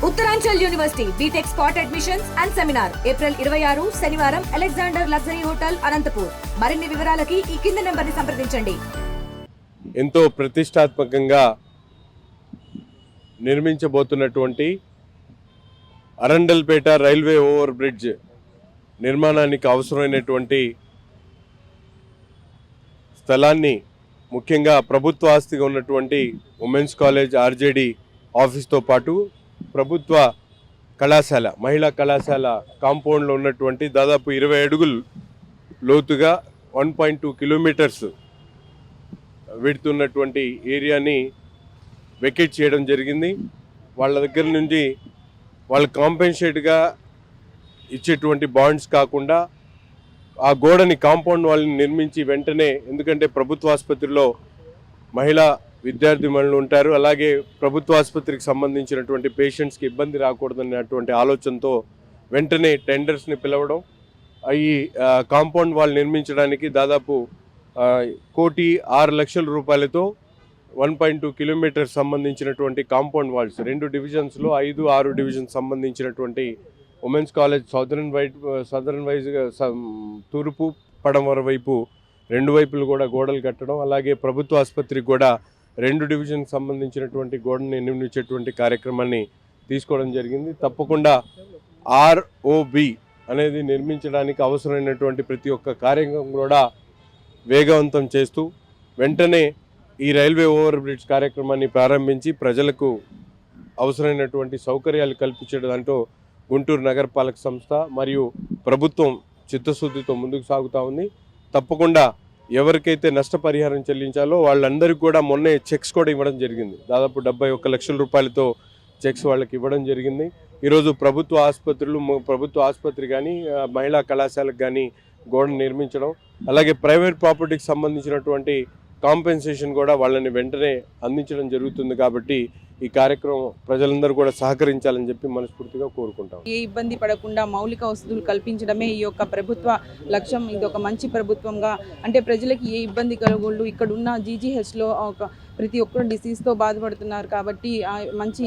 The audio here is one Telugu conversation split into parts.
Uttaranchal university BTech spot admissions and seminar April 26 శనివారం అలెగ్జాండర్ లగ్జరీ హోటల్ అనంతపూర్. మరిన్ని వివరాలకి ఈ కింది నెంబర్ని సంప్రదించండి. ఎంతో ప్రతిష్టాత్మకంగా నిర్మించబోతున్నటువంటి అరండల్పేట రైల్వే ఓవర్ బ్రిడ్జ్ నిర్మాణానికి అవసరమైనటువంటి స్థలాన్ని ముఖ్యంగా ప్రభుత్వ ఆస్తిగా ఉన్నటువంటి ఉమెన్స్ కాలేజ్ ఆర్జేడి ఆఫీస్తో పాటు ప్రభుత్వ కళాశాల మహిళా కళాశాల కాంపౌండ్లో ఉన్నటువంటి దాదాపు 20 అడుగులు లోతుగా 1.2 కిలోమీటర్స్ వెడుతున్నటువంటి ఏరియాని వెకేట్ చేయడం జరిగింది. వాళ్ళ దగ్గర నుంచి వాళ్ళ కాంపెన్సేట్గా ఇచ్చేటువంటి బాండ్స్ కాకుండా ఆ గోడని కాంపౌండ్ వాళ్ళని నిర్మించి వెంటనే, ఎందుకంటే ప్రభుత్వ ఆసుపత్రిలో మహిళా విద్యార్థి మహిళలు ఉంటారు, అలాగే ప్రభుత్వ ఆసుపత్రికి సంబంధించినటువంటి పేషెంట్స్కి ఇబ్బంది రాకూడదనేటువంటి ఆలోచనతో వెంటనే టెండర్స్ని పిలవడం, ఈ కాంపౌండ్ వాళ్ళు నిర్మించడానికి దాదాపు 1,06,00,000 రూపాయలతో 1.2 కిలోమీటర్స్ సంబంధించినటువంటి కాంపౌండ్ వాల్స్ 2 డివిజన్స్లో 5, 6 డివిజన్స్ సంబంధించినటువంటి ఉమెన్స్ కాలేజ్ సదరన్ వైజ్గా తూర్పు పడమర వైపు 2 వైపులు కూడా గోడలు కట్టడం, అలాగే ప్రభుత్వ ఆసుపత్రికి కూడా 2 డివిజన్కి సంబంధించినటువంటి గోడని నిర్మించేటువంటి కార్యక్రమాన్ని తీసుకోవడం జరిగింది. తప్పకుండా ROB అనేది నిర్మించడానికి అవసరమైనటువంటి ప్రతి ఒక్క కార్యక్రమం కూడా వేగవంతం చేస్తూ వెంటనే ఈ రైల్వే ఓవర్ బ్రిడ్జ్ కార్యక్రమాన్ని ప్రారంభించి ప్రజలకు అవసరమైనటువంటి సౌకర్యాలు కల్పించే దాంట్లో గుంటూరు నగరపాలక సంస్థ మరియు ప్రభుత్వం చిత్తశుద్ధితో ముందుకు సాగుతూ ఉంది. తప్పకుండా ఎవరికైతే నష్టపరిహారం చెల్లించాలో వాళ్ళందరికీ కూడా మొన్నే చెక్స్ కూడా ఇవ్వడం జరిగింది. దాదాపు 71 లక్షల రూపాయలతో చెక్స్ వాళ్ళకి ఇవ్వడం జరిగింది. ఈరోజు ప్రభుత్వ ఆసుపత్రి కానీ మహిళా కళాశాలకు కానీ గోడ నిర్మించడం, అలాగే ప్రైవేట్ ప్రాపర్టీకి సంబంధించినటువంటి కాంపెన్సేషన్ కూడా వాళ్ళని వెంటనే అందించడం జరుగుతుంది. కాబట్టి ఈ కార్యక్రమం ప్రజలందరూ కూడా సహకరించాలని చెప్పి మనస్ఫూర్తిగా కోరుకుంటాం. ఏ ఇబ్బంది పడకుండా మౌలిక వసతులు కల్పించడమే ఈ యొక్క ప్రభుత్వ లక్ష్యం. ఇది ఒక మంచి ప్రభుత్వంగా, అంటే ప్రజలకి ఏ ఇబ్బంది కలగకూడదు. ఇక్కడ ఉన్న జీజీహెచ్లో ప్రతి ఒక్కరు డిసీజ్తో బాధపడుతున్నారు కాబట్టి మంచి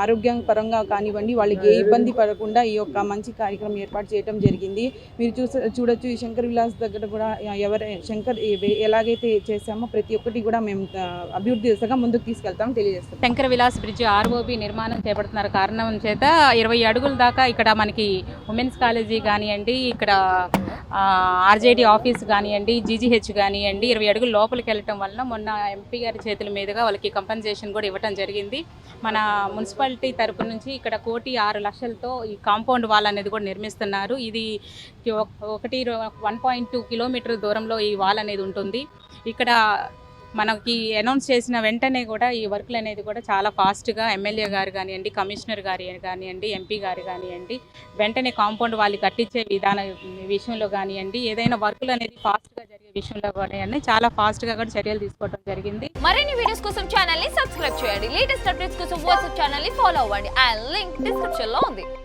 ఆరోగ్యం పరంగా కానివ్వండి, వాళ్ళకి ఏ ఇబ్బంది పడకుండా ఈ యొక్క మంచి కార్యక్రమం ఏర్పాటు చేయడం జరిగింది. మీరు చూడొచ్చు ఈ శంకర్ విలాస్ దగ్గర కూడా ఎలాగైతే చేశామో ప్రతి ఒక్కటి కూడా మేము అభివృద్ధి దిశగా ముందుకు తీసుకెళ్తాం తెలియజేస్తాం. శంకర్ విలాస్ బ్రిడ్జ్ ROB నిర్మాణం చేపడుతున్నారు కారణం చేత 20 అడుగుల దాకా ఇక్కడ మనకి ఉమెన్స్ కాలేజీ కానివ్వండి, ఇక్కడ ఆర్జేడీ ఆఫీస్ కానివ్వండి, జీజీహెచ్ కానివ్వండి 20 అడుగులు లోపలికి వెళ్ళటం వలన మొన్న ఎంపీ గారి చేతుల మీదుగా వాళ్ళకి కంపెన్సేషన్ కూడా ఇవ్వడం జరిగింది. మన మున్సిపాలిటీ తరపు నుంచి ఇక్కడ 1,06,00,000తో ఈ కాంపౌండ్ వాల్ అనేది కూడా నిర్మిస్తున్నారు. ఇది 1.2 కిలోమీటర్ దూరంలో ఈ వాల్ అనేది ఉంటుంది. ఇక్కడ మనకి అనౌన్స్ చేసిన వెంటనే కూడా ఈ వర్క్లు అనేది కూడా చాలా ఫాస్ట్గా ఎమ్మెల్యే గారు కానివ్వండి, కమిషనర్ గారు కానివ్వండి, ఎంపీ గారు కానివ్వండి వెంటనే కాంపౌండ్ వాళ్ళు కట్టించే విషయంలో కానివ్వండి, ఏదైనా వర్క్లు అనేది ఫాస్ట్గా జరిగే విషయంలో కానివ్వండి చాలా ఫాస్ట్గా కూడా చర్యలు తీసుకోవడం జరిగింది. మరిన్ని వీడియోస్ కోసం ఛానల్ ని సబ్స్క్రైబ్ చేయండి. లేటెస్ట్ అప్డేట్స్ కోసం వాట్సాప్ ఛానల్ ని ఫాలో అవ్వండి. ఆ లింక్ డిస్క్రిప్షన్ లో ఉంది.